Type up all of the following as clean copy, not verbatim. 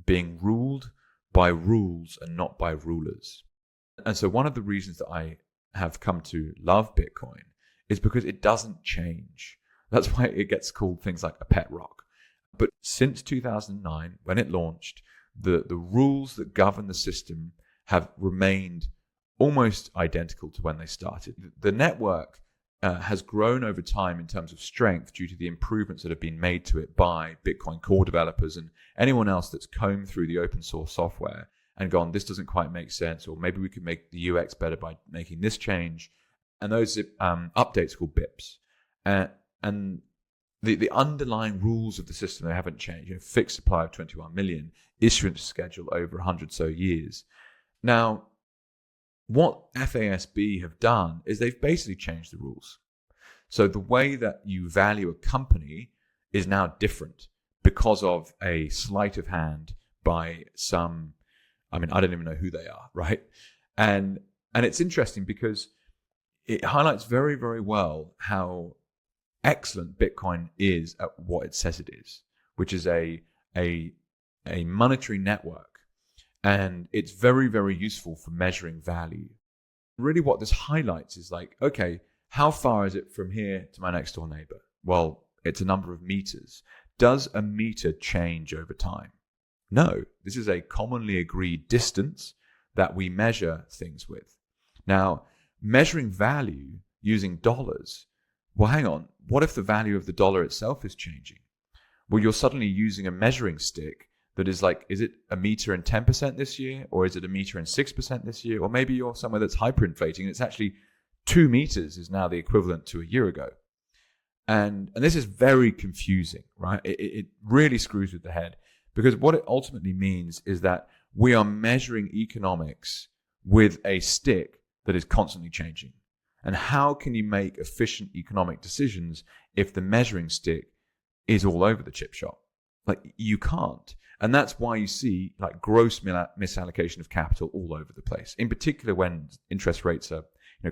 being ruled by rules and not by rulers. And so one of the reasons that I have come to love Bitcoin is because it doesn't change. That's why it gets called things like a pet rock. But since 2009, when it launched, the rules that govern the system have remained almost identical to when they started. The network has grown over time in terms of strength due to the improvements that have been made to it by Bitcoin core developers and anyone else that's combed through the open source software and gone, this doesn't quite make sense, or maybe we could make the UX better by making this change. And those updates are called BIPs. And the underlying rules of the system, they haven't changed. Fixed supply of 21 million, issuance schedule over 100 so years. Now, what FASB have done is they've basically changed the rules. So the way that you value a company is now different because of a sleight of hand by some, I don't even know who they are, right? And it's interesting because it highlights very, very well how excellent Bitcoin is at what it says it is, which is a monetary network. And it's very, very useful for measuring value. Really what this highlights is like, okay, how far is it from here to my next door neighbor? Well, it's a number of meters. Does a meter change over time? No, this is a commonly agreed distance that we measure things with. Now, measuring value using dollars, well, hang on, what if the value of the dollar itself is changing? Well, you're suddenly using a measuring stick that is like, is it a meter and 10% this year? Or is it a meter and 6% this year? Or maybe you're somewhere that's hyperinflating and it's actually 2 meters is now the equivalent to a year ago. And this is very confusing, right? It really screws with the head because what it ultimately means is that we are measuring economics with a stick that is constantly changing. And how can you make efficient economic decisions if the measuring stick is all over the chip shop? Like, you can't. And that's why you see like gross misallocation of capital all over the place. In particular, when interest rates are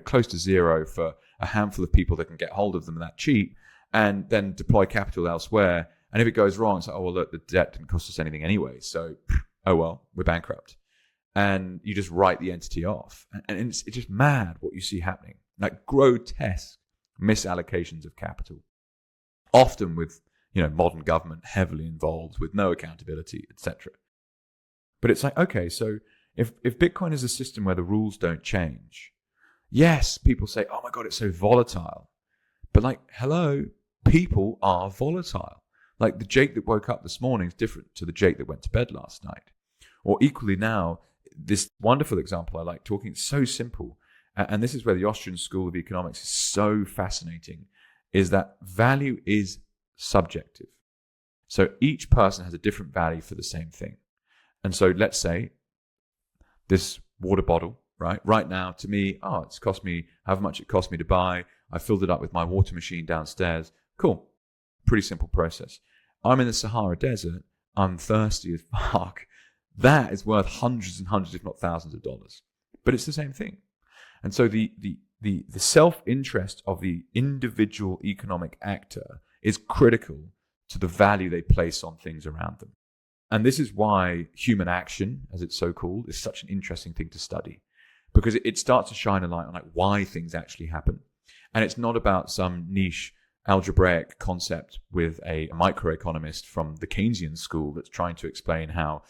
close to zero for a handful of people that can get hold of them that cheap, and then deploy capital elsewhere. And if it goes wrong, it's like, oh well, look, the debt didn't cost us anything anyway, so oh well, we're bankrupt. And you just write the entity off, and it's just mad what you see happening. Like grotesque misallocations of capital, often with modern government heavily involved with no accountability, etc. But it's like, okay, so if Bitcoin is a system where the rules don't change, yes, people say, oh my God, it's so volatile. But like, hello, people are volatile. Like the Jake that woke up this morning is different to the Jake that went to bed last night. Or equally now, this wonderful example I like talking, it's so simple. And this is where the Austrian School of Economics is so fascinating, is that value is subjective. So each person has a different value for the same thing. And so let's say this water bottle, right now to me, it's cost me however much it cost me to buy. I filled it up with my water machine downstairs. Cool. Pretty simple process. I'm in the Sahara Desert. I'm thirsty as fuck. That is worth hundreds and hundreds, if not thousands of dollars. But it's the same thing. And so the self-interest of the individual economic actor is critical to the value they place on things around them. And this is why human action, as it's so called, is such an interesting thing to study, because it starts to shine a light on like why things actually happen. And it's not about some niche algebraic concept with a microeconomist from the Keynesian school that's trying to explain how,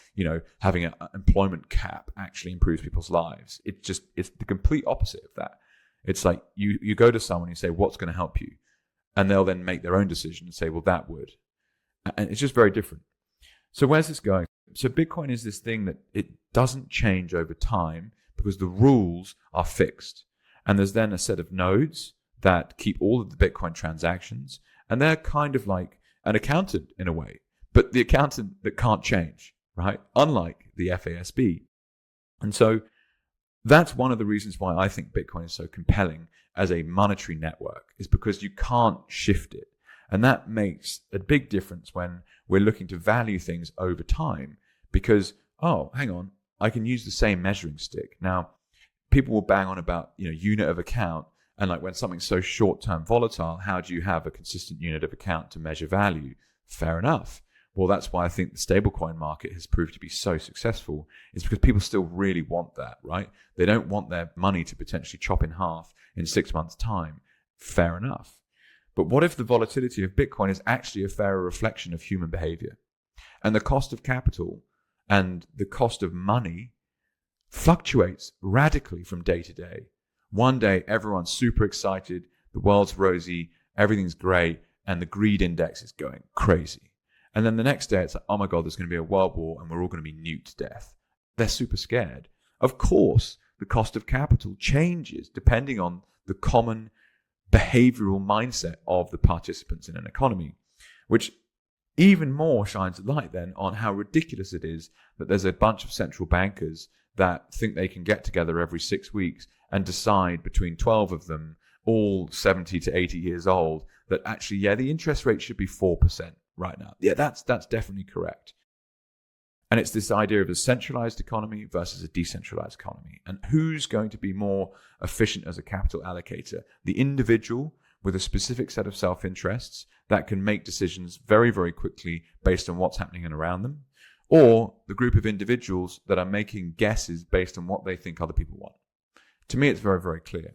having an employment cap actually improves people's lives. It's the complete opposite of that. It's like you go to someone and you say, what's going to help you? And they'll then make their own decision and say, well, that would. And it's just very different. So where's this going? So Bitcoin is this thing that it doesn't change over time because the rules are fixed. And there's then a set of nodes that keep all of the Bitcoin transactions. And they're kind of like an accountant in a way, but the accountant that can't change, right? Unlike the FASB. And so that's one of the reasons why I think Bitcoin is so compelling as a monetary network, is because you can't shift it. And that makes a big difference when we're looking to value things over time, because, hang on, I can use the same measuring stick. Now, people will bang on about, unit of account. And like when something's so short-term volatile, how do you have a consistent unit of account to measure value? Fair enough. well, that's why I think the stablecoin market has proved to be so successful, is because people still really want that, right? They don't want their money to potentially chop in half in 6 months' time. Fair enough. But what if the volatility of Bitcoin is actually a fairer reflection of human behavior? And the cost of capital and the cost of money fluctuates radically from day to day. One day, everyone's super excited, the world's rosy, everything's great, and the greed index is going crazy. And then the next day, it's like, oh my God, there's going to be a world war and we're all going to be nuked to death. They're super scared. Of course, the cost of capital changes depending on the common behavioral mindset of the participants in an economy, which even more shines a light then on how ridiculous it is that there's a bunch of central bankers that think they can get together every 6 weeks and decide between 12 of them, all 70 to 80 years old, that actually, yeah, the interest rate should be 4% right now. Yeah, that's definitely correct. And it's this idea of a centralized economy versus a decentralized economy. And who's going to be more efficient as a capital allocator? The individual with a specific set of self-interests that can make decisions very, very quickly based on what's happening around them, or the group of individuals that are making guesses based on what they think other people want. To me, it's very, very clear.